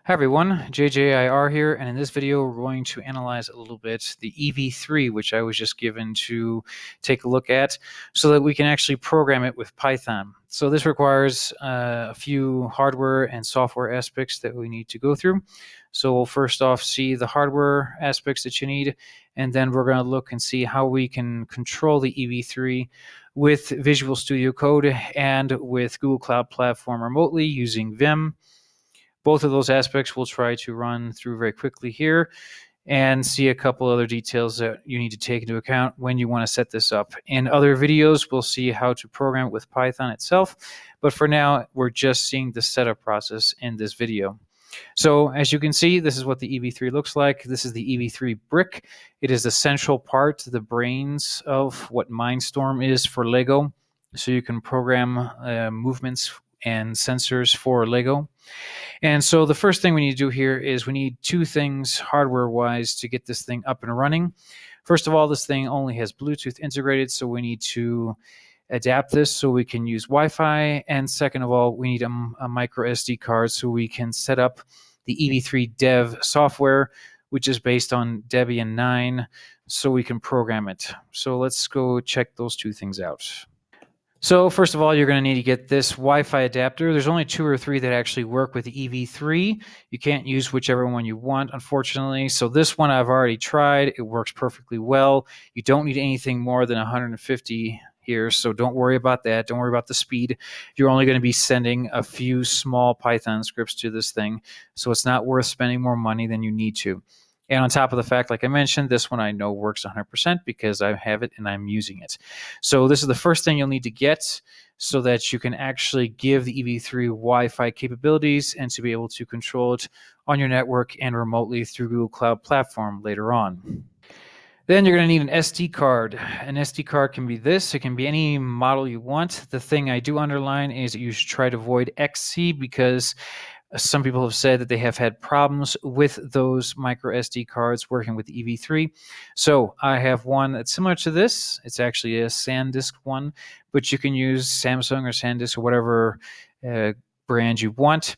Hi everyone, JJIR here, and in this video we're going to analyze a little bit the EV3, which I was just given to take a look at so that we can actually program it with Python. So this requires a few hardware and software aspects that we need to go through. So we'll first off see the hardware aspects that you need, and then we're going to look and see how we can control the EV3 with Visual Studio Code and with Google Cloud Platform remotely using Vim. Both of those aspects we'll try to run through very quickly here and see a couple other details that you need to take into account when you want to set this up. In other videos, we'll see how to program it with Python itself, but for now, we're just seeing the setup process in this video. So as you can see, this is what the EV3 looks like. This is the EV3 brick. It is the central part, the brains of what Mindstorm is for Lego. So you can program movements and sensors for Lego. And so the first thing we need to do here is we need two things hardware-wise to get this thing up and running. First of all, this thing only has Bluetooth integrated, so we need to adapt this so we can use Wi-Fi. And second of all, we need a micro SD card so we can set up the EV3DEV software, which is based on Debian 9, so we can program it. So let's go check those two things out. So first of all, you're going to need to get this Wi-Fi adapter. There's only 2 or 3 that actually work with the EV3. You can't use whichever one you want, unfortunately. So this one I've already tried. It works perfectly well. You don't need anything more than 150 here, so don't worry about that. Don't worry about the speed. You're only going to be sending a few small Python scripts to this thing, so it's not worth spending more money than you need to. And on top of the fact, like I mentioned, this one I know works 100% because I have it and I'm using it. So this is the first thing you'll need to get so that you can actually give the EV3 Wi-Fi capabilities and to be able to control it on your network and remotely through Google Cloud Platform later on. Then you're going to need an SD card. An SD card can be this. It can be any model you want. The thing I do underline is that you should try to avoid XC because some people have said that they have had problems with those micro SD cards working with the EV3. So I have one that's similar to this. It's actually a SanDisk one, but you can use Samsung or SanDisk or whatever brand you want.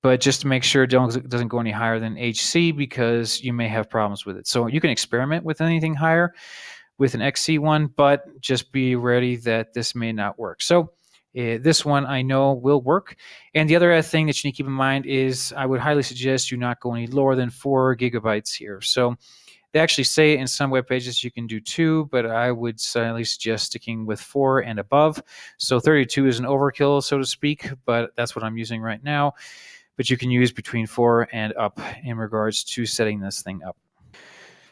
But just to make sure it doesn't go any higher than HC because you may have problems with it. So you can experiment with anything higher with an XC one, but just be ready that this may not work. So this one I know will work. And the other thing that you need to keep in mind is I would highly suggest you not go any lower than 4 gigabytes here. So they actually say in some web pages you can do 2, but I would highly suggest sticking with 4 and above. So 32 is an overkill, so to speak, but that's what I'm using right now. But you can use between 4 and up in regards to setting this thing up.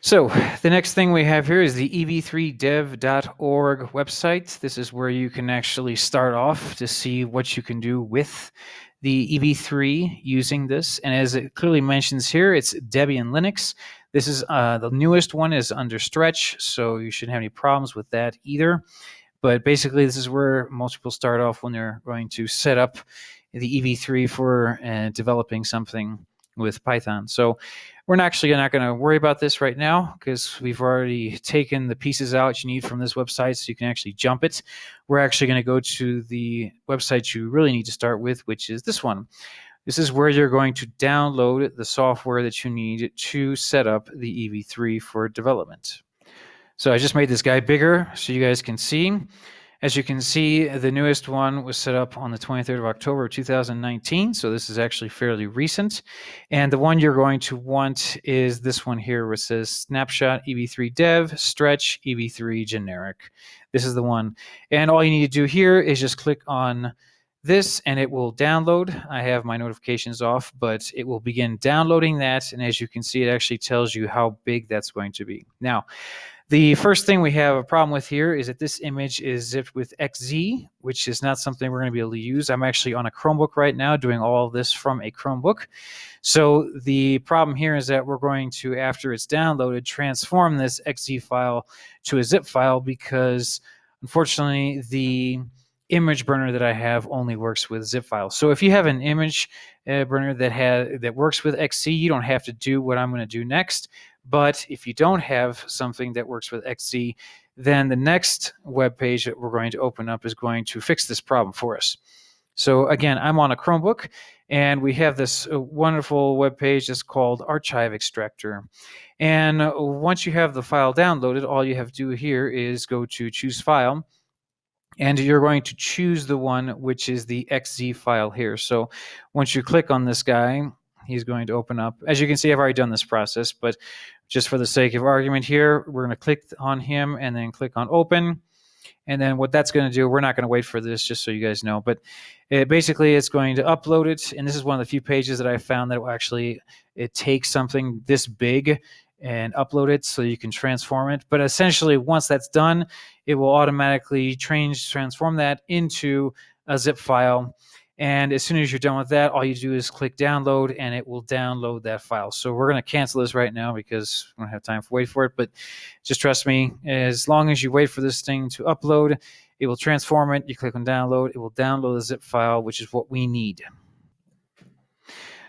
So the next thing we have here is the EV3DEV.org website. This is where you can actually start off to see what you can do with the EV3 using this. And as it clearly mentions here, it's Debian Linux. This is the newest one is under Stretch, so you shouldn't have any problems with that either. But basically, this is where most people start off when they're going to set up the EV3 for developing something with Python. So we're not going to worry about this right now because we've already taken the pieces out you need from this website so you can actually jump it. We're actually going to go to the website you really need to start with, which is this one. This is where you're going to download the software that you need to set up the EV3 for development. So I just made this guy bigger so you guys can see. As you can see, the newest one was set up on the 23rd of October 2019, so this is actually fairly recent. And the one you're going to want is this one here, where it says Snapshot EV3DEV Stretch EV3 Generic. This is the one. And all you need to do here is just click on this and it will download. I have my notifications off, but it will begin downloading that. And as you can see, it actually tells you how big that's going to be. Now, the first thing we have a problem with here is that this image is zipped with XZ, which is not something we're going to be able to use. I'm actually on a Chromebook right now doing all of this from a Chromebook. So the problem here is that we're going to, after it's downloaded, transform this XZ file to a zip file because, unfortunately, the image burner that I have only works with zip files. So if you have an image burner that works with XZ, you don't have to do what I'm going to do next. But if you don't have something that works with XZ, then the next web page that we're going to open up is going to fix this problem for us. So again, I'm on a Chromebook, and we have this wonderful web page that's called Archive Extractor. And once you have the file downloaded, all you have to do here is go to Choose File, and you're going to choose the one which is the XZ file here. So once you click on this guy, he's going to open up. As you can see, I've already done this process, but just for the sake of argument here, we're going to click on him and then click on Open. And then what that's going to do, we're not going to wait for this, just so you guys know, but basically it's going to upload it. And this is one of the few pages that I found that will actually, it takes something this big and upload it so you can transform it. But essentially, once that's done, it will automatically transform that into a zip file. And as soon as you're done with that, all you do is click download, and it will download that file. So we're going to cancel this right now because we don't have time to wait for it. But just trust me, as long as you wait for this thing to upload, it will transform it. You click on download, it will download the zip file, which is what we need.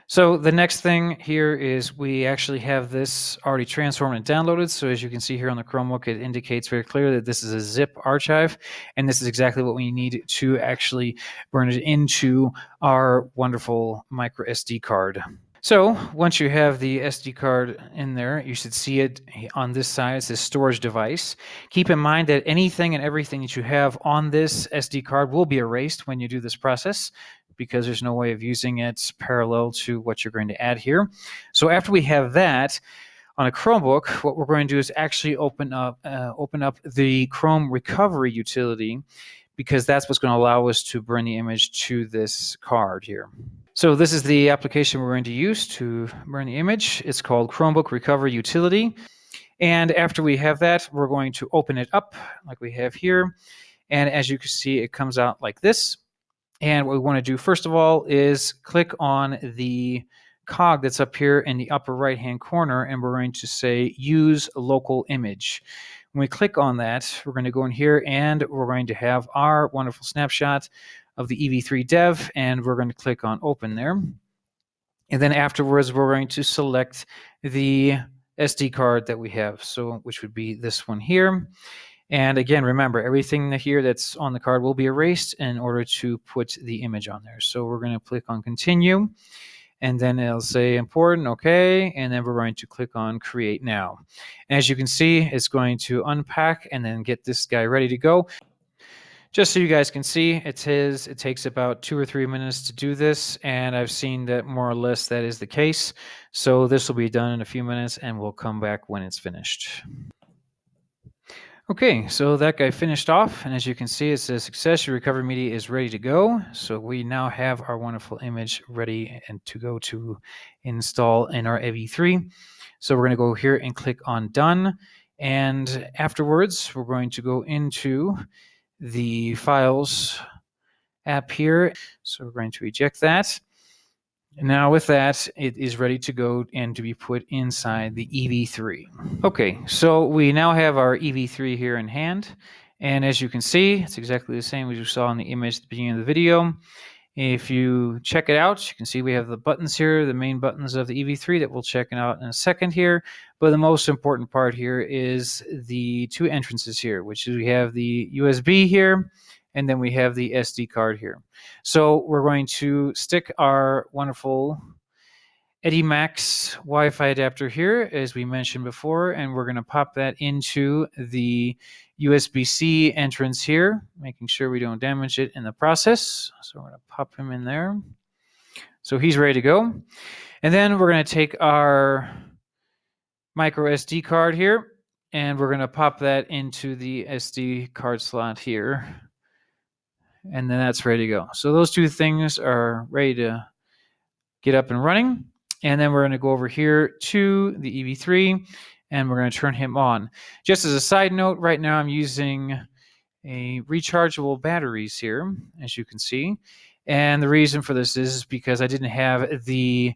So the next thing here is we actually have this already transformed and downloaded. So as you can see here on the Chromebook, it indicates very clearly that this is a zip archive, and this is exactly what we need to actually burn it into our wonderful micro SD card. So once you have the SD card in there, you should see it on this side. It says storage device. Keep in mind that anything and everything that you have on this SD card will be erased when you do this process, because there's no way of using it parallel to what you're going to add here. So after we have that, on a Chromebook, what we're going to do is actually open up the Chrome recovery utility, because that's what's going to allow us to burn the image to this card here. So this is the application we're going to use to burn the image. It's called Chromebook Recovery Utility. And after we have that, we're going to open it up like we have here. And as you can see, it comes out like this. And what we want to do, first of all, is click on the cog that's up here in the upper right-hand corner, and we're going to say Use Local Image. When we click on that, we're going to go in here, and we're going to have our wonderful snapshot of the EV3DEV, and we're going to click on Open there. And then afterwards, we're going to select the SD card that we have, so which would be this one here. And again, remember, everything here that's on the card will be erased in order to put the image on there. So we're going to click on Continue, and then it'll say Important, okay, and then we're going to click on Create Now. And as you can see, it's going to unpack and then get this guy ready to go. Just so you guys can see, it takes about 2 or 3 minutes to do this, and I've seen that more or less that is the case. So this will be done in a few minutes, and we'll come back when it's finished. Okay, so that guy finished off, and as you can see, it says Success, your recovery media is ready to go. So we now have our wonderful image ready and to go to install in our EV3. So we're going to go here and click on Done, and afterwards, we're going to go into the Files app here. So we're going to eject that. And now with that, it is ready to go and to be put inside the EV3. Okay, so we now have our EV3 here in hand. And as you can see, it's exactly the same as you saw in the image at the beginning of the video. If you check it out, you can see we have the buttons here, the main buttons of the EV3 that we'll check out in a second here. But the most important part here is the 2 entrances here, which is we have the USB here, and then we have the SD card here. So we're going to stick our wonderful EDIMAX Wi-Fi adapter here, as we mentioned before, and we're going to pop that into the USB-C entrance here, making sure we don't damage it in the process. So we're going to pop him in there. So he's ready to go. And then we're going to take our micro SD card here, and we're going to pop that into the SD card slot here. And then that's ready to go. So those 2 things are ready to get up and running. And then we're going to go over here to the EV3, and we're going to turn him on. Just as a side note, right now I'm using a rechargeable batteries here, as you can see. And the reason for this is because I didn't have the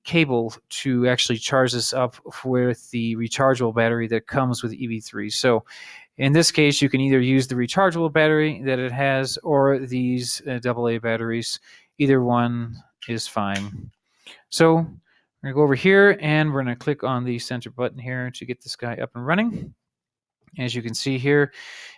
cable to actually charge this up with the rechargeable battery that comes with the EV3. So in this case, you can either use the rechargeable battery that it has or these AA batteries. Either one is fine. So we're going to go over here, and we're going to click on the center button here to get this guy up and running. As you can see here,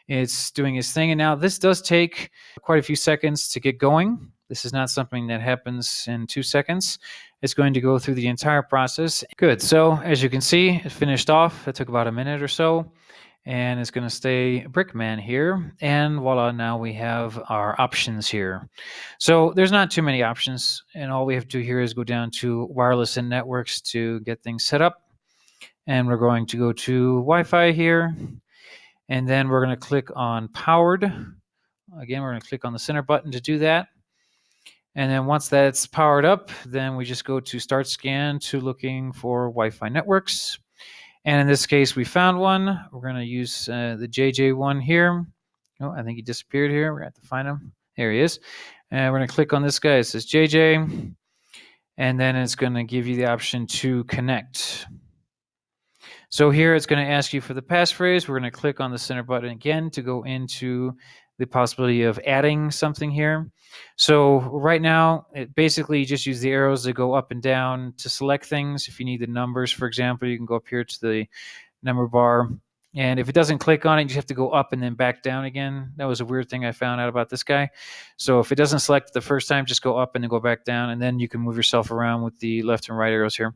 It's doing its thing. And now this does take quite a few seconds to get going. This is not something that happens in 2 seconds. It's going to go through the entire process. Good. So as you can see, it finished off. It took about a minute or so. And it's going to stay Brickman here. And voila, now we have our options here. So there's not too many options. And all we have to do here is go down to wireless and networks to get things set up. And we're going to go to Wi-Fi here. And then we're going to click on powered. Again, we're going to click on the center button to do that. And then once that's powered up, then we just go to start scan to looking for Wi-Fi networks. And in this case, we found one. We're going to use the JJ one here. Oh, I think he disappeared here. We're going to have to find him. There he is. And we're going to click on this guy. It says JJ. And then it's going to give you the option to connect. So here it's going to ask you for the passphrase. We're going to click on the center button again to go into the possibility of adding something here. So right now, it basically you just use the arrows to go up and down to select things. If you need the numbers, for example, you can go up here to the number bar. And if it doesn't click on it, you just have to go up and then back down again. That was a weird thing I found out about this guy. So if it doesn't select the first time, just go up and then go back down. And then you can move yourself around with the left and right arrows here.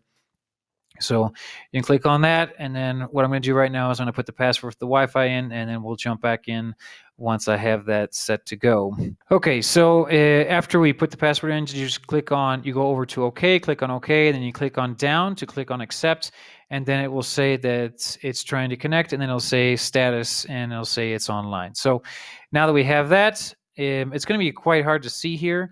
So you can click on that, and then what I'm going to do right now is I'm going to put the password for the Wi-Fi in, and then we'll jump back in once I have that set to go. Okay, so after we put the password in, you just click on, you go over to OK, click on OK, and then you click on down to click on accept, and then it will say that it's trying to connect, and then it'll say status, and it'll say it's online. So now that we have that, it's going to be quite hard to see here.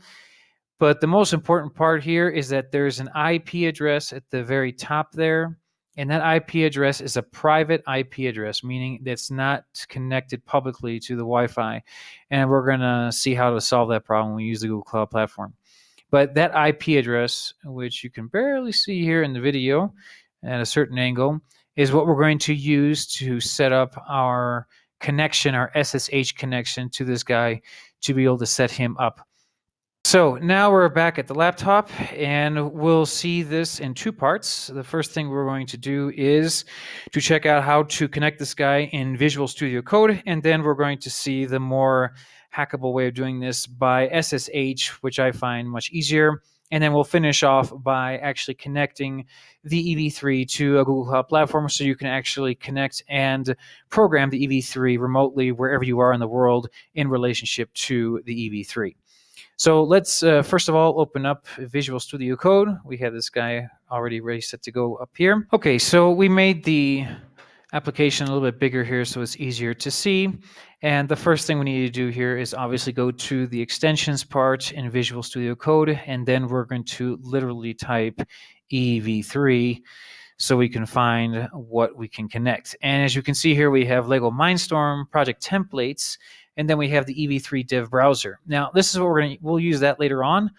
But the most important part here is that there's an IP address at the very top there. And that IP address is a private IP address, meaning it's not connected publicly to the Wi-Fi. And we're going to see how to solve that problem when we use the Google Cloud Platform. But that IP address, which you can barely see here in the video at a certain angle, is what we're going to use to set up our connection, our SSH connection to this guy to be able to set him up. So now we're back at the laptop, and we'll see this in 2 parts. The first thing we're going to do is to check out how to connect this guy in Visual Studio Code, and then we're going to see the more hackable way of doing this by SSH, which I find much easier. And then we'll finish off by actually connecting the EV3 to a Google Cloud Platform so you can actually connect and program the EV3 remotely wherever you are in the world in relationship to the EV3. So let's first of all open up Visual Studio Code. We have this guy already ready set to go up here. Okay, so we made the application a little bit bigger here so it's easier to see. And the first thing we need to do here is obviously go to the extensions part in Visual Studio Code, and then we're going to literally type EV3 so we can find what we can connect. And as you can see here, we have Lego Mindstorm project templates, and then we have the EV3DEV browser. Now, this is what we'll use that later on,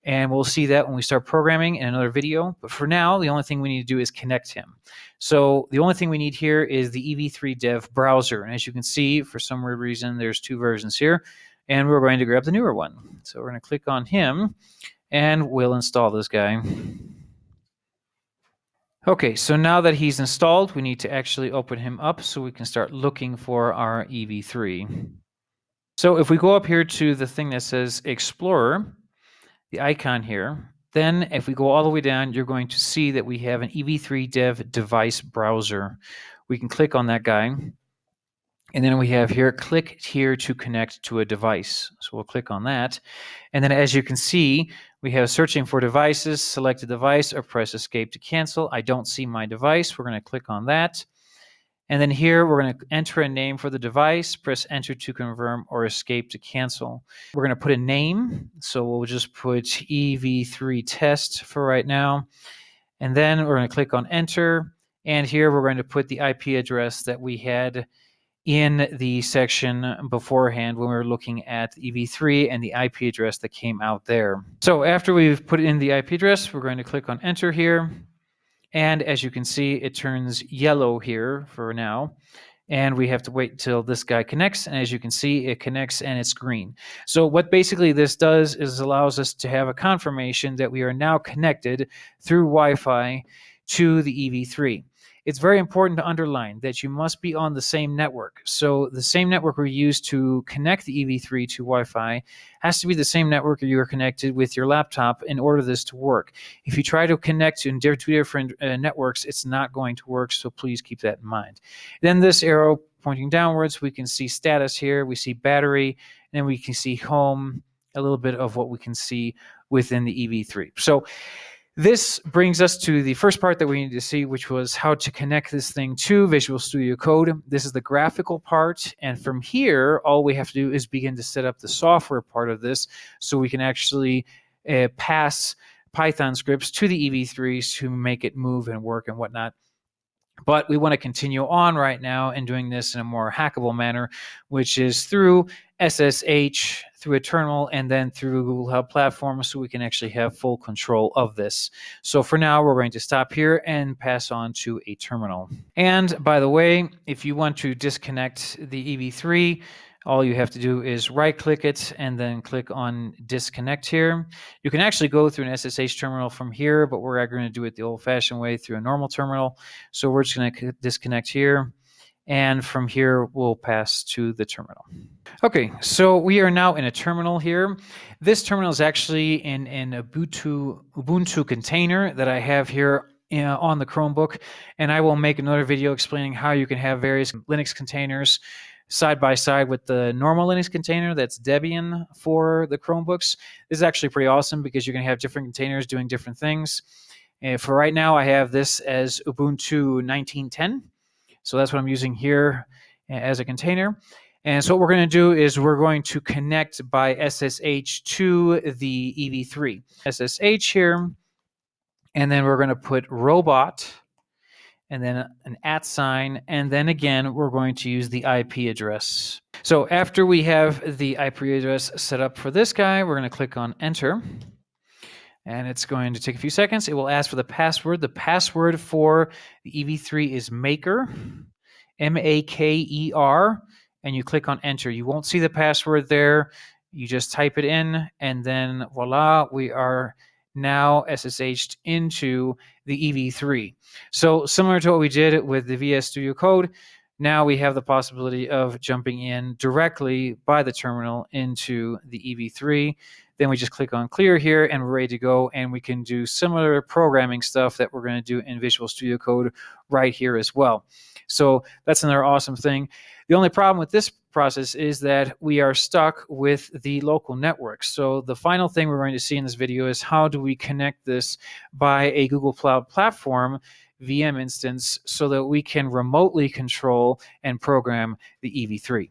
and we'll see that when we start programming in another video. But for now, the only thing we need to do is connect him. So the only thing we need here is the EV3DEV browser. And as you can see, for some weird reason, there's 2 versions here, and we're going to grab the newer one. So we're going to click on him, and we'll install this guy. Okay, so now that he's installed, we need to actually open him up so we can start looking for our EV3. So if we go up here to the thing that says Explorer, the icon here, then if we go all the way down, you're going to see that we have an EV3DEV device browser. We can click on that guy, and then we have here, click here to connect to a device. So we'll click on that. And then as you can see, we have searching for devices, select a device, or press escape to cancel. I don't see my device. We're going to click on that. And then here, we're going to enter a name for the device, press enter to confirm, or escape to cancel. We're going to put a name. So we'll just put EV3 test for right now. And then we're going to click on enter. And here, we're going to put the IP address that we had in the section beforehand when we were looking at EV3 and the IP address that came out there. So after we've put in the IP address, we're going to click on enter here. And as you can see, it turns yellow here for now. And we have to wait till this guy connects. And as you can see, it connects and it's green. So what basically this does is allows us to have a confirmation that we are now connected through Wi-Fi to the EV3. it's very important to underline that you must be on the same network. So the same network we use to connect the EV3 to Wi-Fi has to be the same network you are connected with your laptop in order for this to work. If you try to connect to two different networks, it's not going to work, so please keep that in mind. Then this arrow pointing downwards, we can see status here, we see battery, and then we can see home, a little bit of what we can see within the EV3. So this brings us to the first part that we need to see, which was how to connect this thing to Visual Studio Code. This is the graphical part, and from here, all we have to do is begin to set up the software part of this so we can actually pass Python scripts to the EV3s to make it move and work and whatnot. But we want to continue on right now and doing this in a more hackable manner, which is through SSH, through a terminal, and then through Google Cloud Platform, so we can actually have full control of this. So for now, we're going to stop here and pass on to a terminal. And by the way, if you want to disconnect the EV3, all you have to do is right-click it and then click on disconnect here. You can actually go through an SSH terminal from here, but we're going to do it the old-fashioned way through a normal terminal. So we're just going to disconnect here, and from here we'll pass to the terminal. Okay, so we are now in a terminal here. This terminal is actually in an Ubuntu container that I have here on the Chromebook, and I will make another video explaining how you can have various Linux containers side by side with the normal Linux container that's Debian for the Chromebooks. This is actually pretty awesome because you can have different containers doing different things. And for right now, I have this as Ubuntu 1910. So that's what I'm using here as a container. And so what we're going to do is we're going to connect by SSH to the EV3. SSH here, and then we're going to put robot, and then an @, and then again, we're going to use the IP address. So after we have the IP address set up for this guy, we're going to click on enter, and it's going to take a few seconds. It will ask for the password. The password for the EV3 is maker, M-A-K-E-R, and you click on enter. You won't see the password there. You just type it in, and then voila, we are now SSH'd into the EV3. So similar to what we did with the VS Studio Code, now we have the possibility of jumping in directly by the terminal into the EV3. Then we just click on clear here and we're ready to go, and we can do similar programming stuff that we're going to do in Visual Studio Code right here as well. So that's another awesome thing. The only problem with this process is that we are stuck with the local network. So the final thing we're going to see in this video is how do we connect this by a Google Cloud Platform VM instance so that we can remotely control and program the EV3.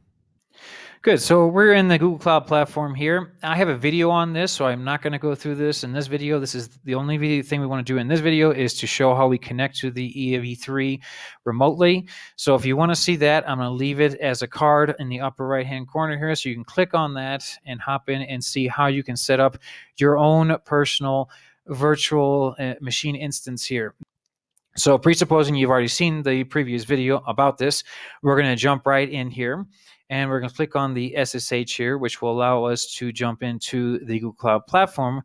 Good, so we're in the Google Cloud Platform here. I have a video on this, so I'm not going to go through this in this video. This is the only thing we want to do in this video is to show how we connect to the EV3 remotely. So if you want to see that, I'm going to leave it as a card in the upper right-hand corner here, so you can click on that and hop in and see how you can set up your own personal virtual machine instance here. So presupposing you've already seen the previous video about this, we're going to jump right in here. And we're going to click on the SSH here, which will allow us to jump into the Google Cloud Platform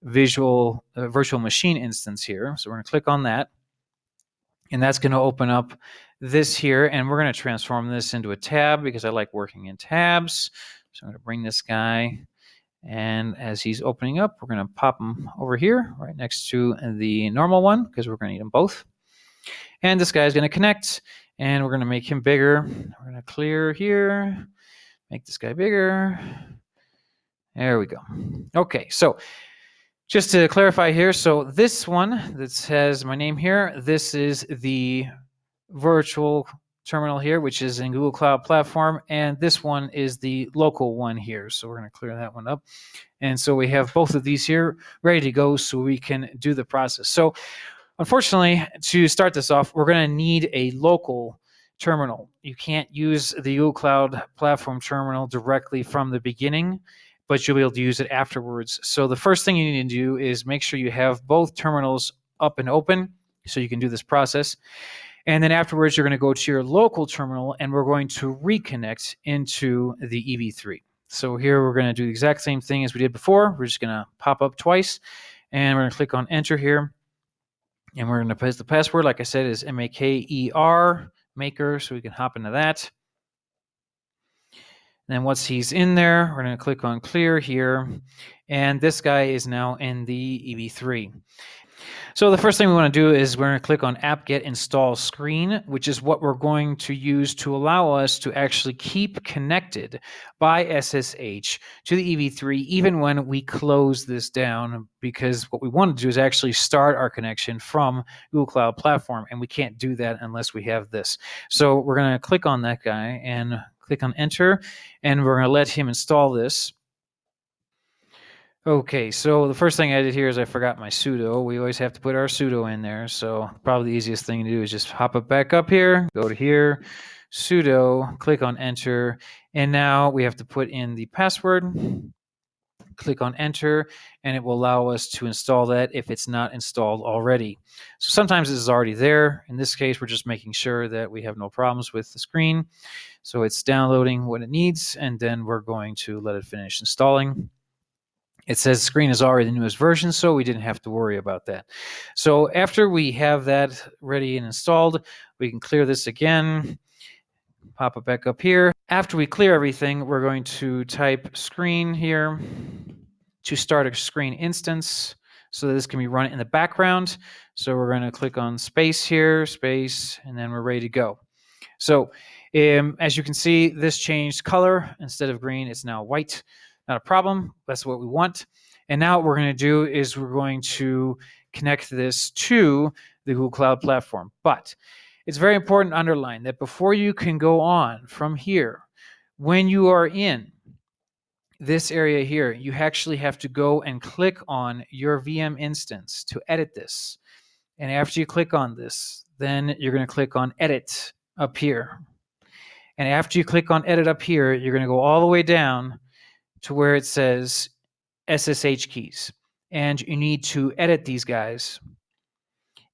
virtual machine instance here. So we're going to click on that. And that's going to open up this here. And we're going to transform this into a tab because I like working in tabs. So I'm going to bring this guy. And as he's opening up, we're going to pop him over here right next to the normal one because we're going to need them both. And this guy is going to connect. And we're going to make him bigger. We're going to clear here, make this guy bigger. There we go. Okay, so just to clarify here, so this one that says my name here, this is the virtual terminal here, which is in Google Cloud Platform, and this one is the local one here. So we're going to clear that one up. And so we have both of these here ready to go so we can do the process. So unfortunately, to start this off, we're going to need a local terminal. You can't use the Google Cloud Platform terminal directly from the beginning, but you'll be able to use it afterwards. So the first thing you need to do is make sure you have both terminals up and open so you can do this process. And then afterwards, you're going to go to your local terminal, and we're going to reconnect into the EV3. So here we're going to do the exact same thing as we did before. We're just going to pop up twice, and we're going to click on enter here. And we're going to paste the password, like I said, is MAKER, maker, so we can hop into that. And then once he's in there, we're going to click on clear here. And this guy is now in the EV3. So the first thing we want to do is we're going to click on apt-get install screen, which is what we're going to use to allow us to actually keep connected by SSH to the EV3 even when we close this down, because what we want to do is actually start our connection from Google Cloud Platform, and we can't do that unless we have this. So we're going to click on that guy and click on enter, and we're going to let him install this. Okay, so the first thing I did here is I forgot my sudo. We always have to put our sudo in there, so probably the easiest thing to do is just hop it back up here, go to here, sudo, click on enter, and now we have to put in the password, click on enter, and it will allow us to install that if it's not installed already. So sometimes this is already there. In this case, we're just making sure that we have no problems with the screen. So it's downloading what it needs, and then we're going to let it finish installing. It says screen is already the newest version, so we didn't have to worry about that. So after we have that ready and installed, we can clear this again, pop it back up here. After we clear everything, we're going to type screen here to start a screen instance so that this can be run in the background. So we're going to click on space here, space, and then we're ready to go. So as you can see, this changed color. Instead of green, it's now white. Not a problem. That's what we want. And now what we're going to do is we're going to connect this to the Google Cloud Platform. But it's very important to underline that before you can go on from here, when you are in this area here, you actually have to go and click on your VM instance to edit this. And after you click on this, then you're going to click on edit up here. And after you click on edit up here, you're going to go all the way down to where it says SSH keys. And you need to edit these guys.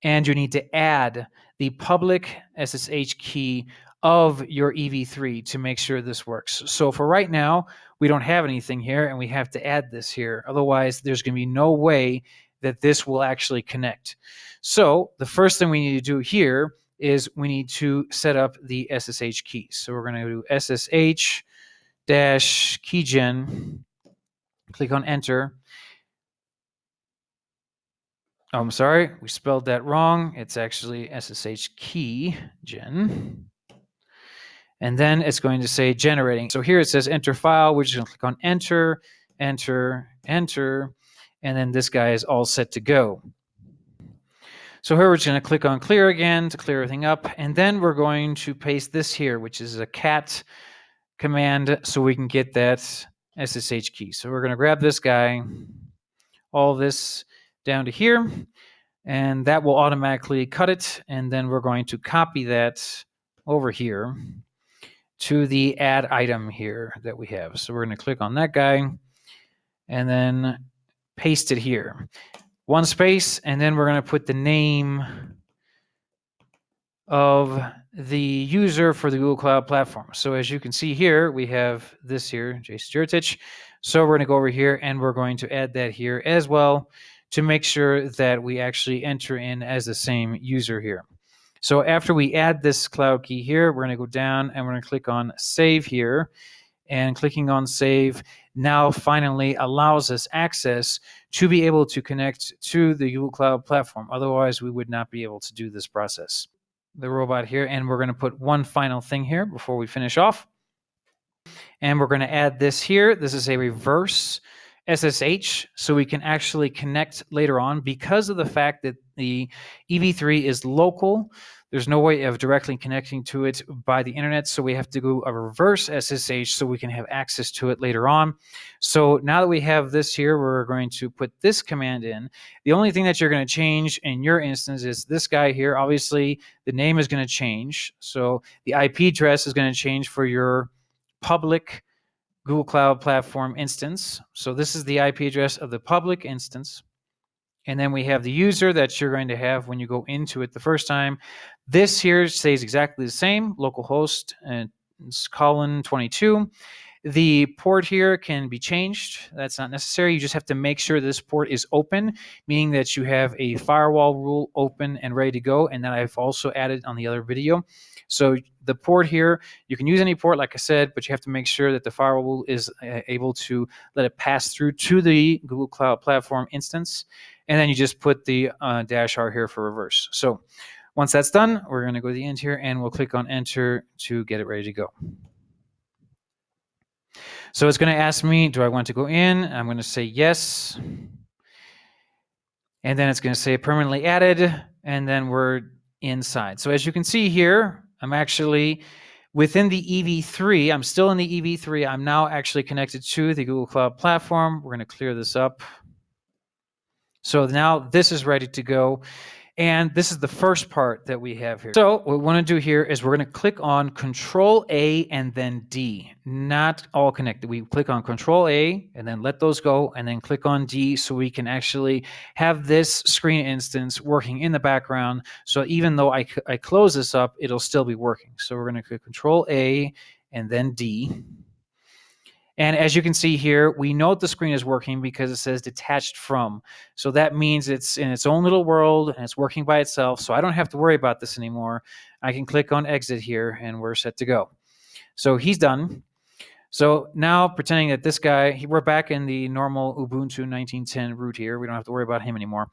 And you need to add the public SSH key of your EV3 to make sure this works. So for right now, we don't have anything here, and we have to add this here. Otherwise, there's going to be no way that this will actually connect. So the first thing we need to do here is we need to set up the SSH keys. So we're going to do SSH-keygen, click on enter. Oh, I'm sorry, we spelled that wrong. It's actually SSH keygen. And then it's going to say generating. So here it says enter file. We're just going to click on enter, enter, enter, and then this guy is all set to go. So here we're just going to click on clear again to clear everything up, and then we're going to paste this here, which is a cat command, so we can get that SSH key. So we're going to grab this guy, all this down to here, and that will automatically cut it, and then we're going to copy that over here to the add item here that we have. So we're going to click on that guy and then paste it here. One space, and then we're going to put the name of the user for the Google Cloud Platform. So as you can see here, we have this here, Jason Jurtich. So we're going to go over here and we're going to add that here as well to make sure that we actually enter in as the same user here. So after we add this cloud key here, we're going to go down and we're going to click on save here. And clicking on save now finally allows us access to be able to connect to the Google Cloud Platform. Otherwise, we would not be able to do this process. The robot here, and we're going to put one final thing here before we finish off. And we're going to add this here. This is a reverse SSH, so we can actually connect later on. Because of the fact that the EV3 is local, there's no way of directly connecting to it by the internet, so we have to do a reverse SSH so we can have access to it later on. So now that we have this here, we're going to put this command in. The only thing that you're going to change in your instance is this guy here. Obviously, the name is going to change. So the IP address is going to change for your public Google Cloud Platform instance. So this is the IP address of the public instance. And then we have the user that you're going to have when you go into it the first time. This here stays exactly the same, localhost, and it's colon 22. The port here can be changed. That's not necessary. You just have to make sure this port is open, meaning that you have a firewall rule open and ready to go, and that I've also added on the other video. So the port here, you can use any port, like I said, but you have to make sure that the firewall rule is able to let it pass through to the Google Cloud Platform instance, and then you just put the -R here for reverse. So once that's done, we're going to go to the end here, and we'll click on Enter to get it ready to go. So it's going to ask me, do I want to go in? I'm going to say yes. And then it's going to say permanently added, and then we're inside. So as you can see here, I'm actually within the EV3. I'm still in the EV3. I'm now actually connected to the Google Cloud Platform. We're going to clear this up. So now this is ready to go. And this is the first part that we have here. So what we want to do here is we're going to click on Control A and then D, not all connected. We click on Control A and then let those go, and then click on D so we can actually have this screen instance working in the background. So even though I close this up, it'll still be working. So we're going to click Control A and then D. And as you can see here, we know the screen is working because it says detached from. So that means it's in its own little world and it's working by itself. So I don't have to worry about this anymore. I can click on exit here and we're set to go. So he's done. So now pretending that this guy, we're back in the normal Ubuntu 1910 root here. We don't have to worry about him anymore.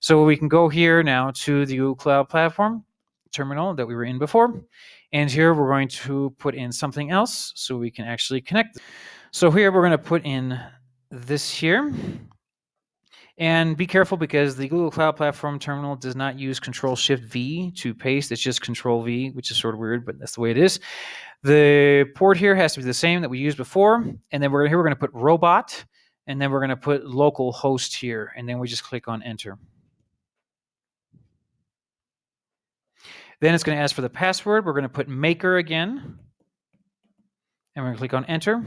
So we can go here now to the Google Cloud Platform terminal that we were in before. And here we're going to put in something else so we can actually connect. So here we're going to put in this here. And be careful because the Google Cloud Platform terminal does not use Control-Shift-V to paste. It's just Control-V, which is sort of weird, but that's the way it is. The port here has to be the same that we used before. And then we're going to put robot, and then we're going to put local host here. And then we just click on enter. Then it's going to ask for the password. We're going to put maker again. And we're going to click on enter.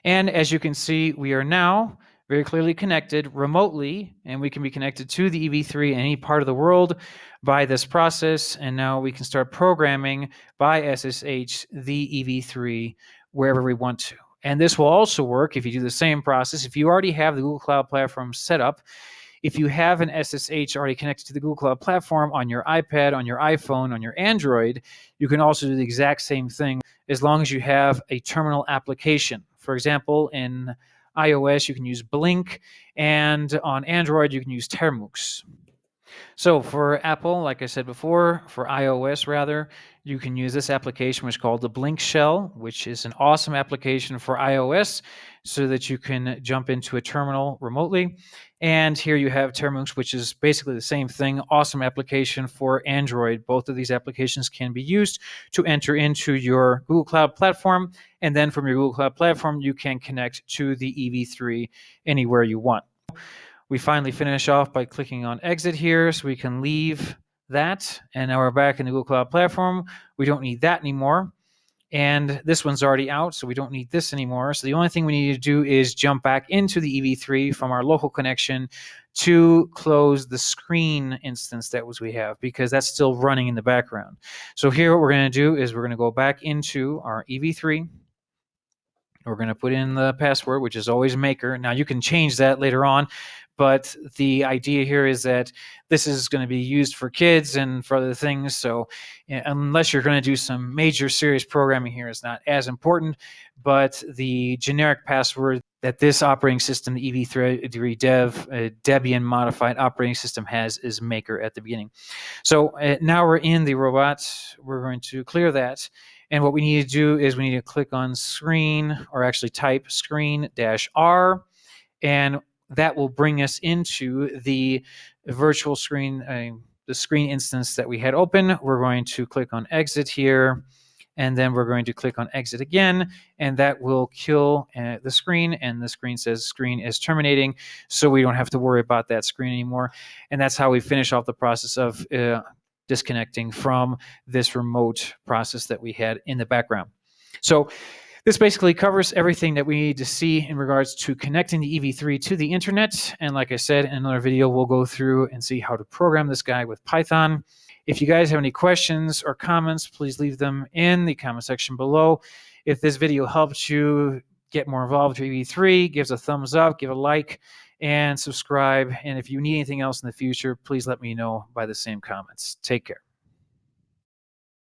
And as you can see, we are now very clearly connected remotely, and we can be connected to the EV3 in any part of the world by this process. And now we can start programming by SSH the EV3 wherever we want to. And this will also work if you do the same process. If you already have the Google Cloud Platform set up, if you have an SSH already connected to the Google Cloud Platform on your iPad, on your iPhone, on your Android, you can also do the exact same thing as long as you have a terminal application. For example, in iOS, you can use Blink, and on Android, you can use Termux. So for Apple, like I said before, for iOS rather, you can use this application which is called the Blink Shell, which is an awesome application for iOS so that you can jump into a terminal remotely. And here you have Termux, which is basically the same thing, awesome application for Android. Both of these applications can be used to enter into your Google Cloud Platform, and then from your Google Cloud Platform, you can connect to the EV3 anywhere you want. We finally finish off by clicking on exit here so we can leave that. And now we're back in the Google Cloud Platform. We don't need that anymore. And this one's already out, so we don't need this anymore. So the only thing we need to do is jump back into the EV3 from our local connection to close the screen instance that we have, because that's still running in the background. So here what we're going to do is we're going to go back into our EV3. We're going to put in the password, which is always maker. Now you can change that later on, but the idea here is that this is going to be used for kids and for other things. So unless you're going to do some major serious programming here, it's not as important. But the generic password that this operating system, the EV3DEV, a Debian modified operating system, has is maker at the beginning. So now we're in the robot. We're going to clear that. And what we need to do is we need to click on screen, or actually type screen-R, and that will bring us into the virtual screen, the screen instance that we had open. We're going to click on exit here, and then we're going to click on exit again, and that will kill the screen, and the screen says screen is terminating, so we don't have to worry about that screen anymore. And that's how we finish off the process of disconnecting from this remote process that we had in the background. So this basically covers everything that we need to see in regards to connecting the EV3 to the internet. And like I said, in another video, we'll go through and see how to program this guy with Python. If you guys have any questions or comments, please leave them in the comment section below. If this video helped you get more involved with EV3, give us a thumbs up, give a like, and subscribe. And if you need anything else in the future, please let me know by the same comments. Take care.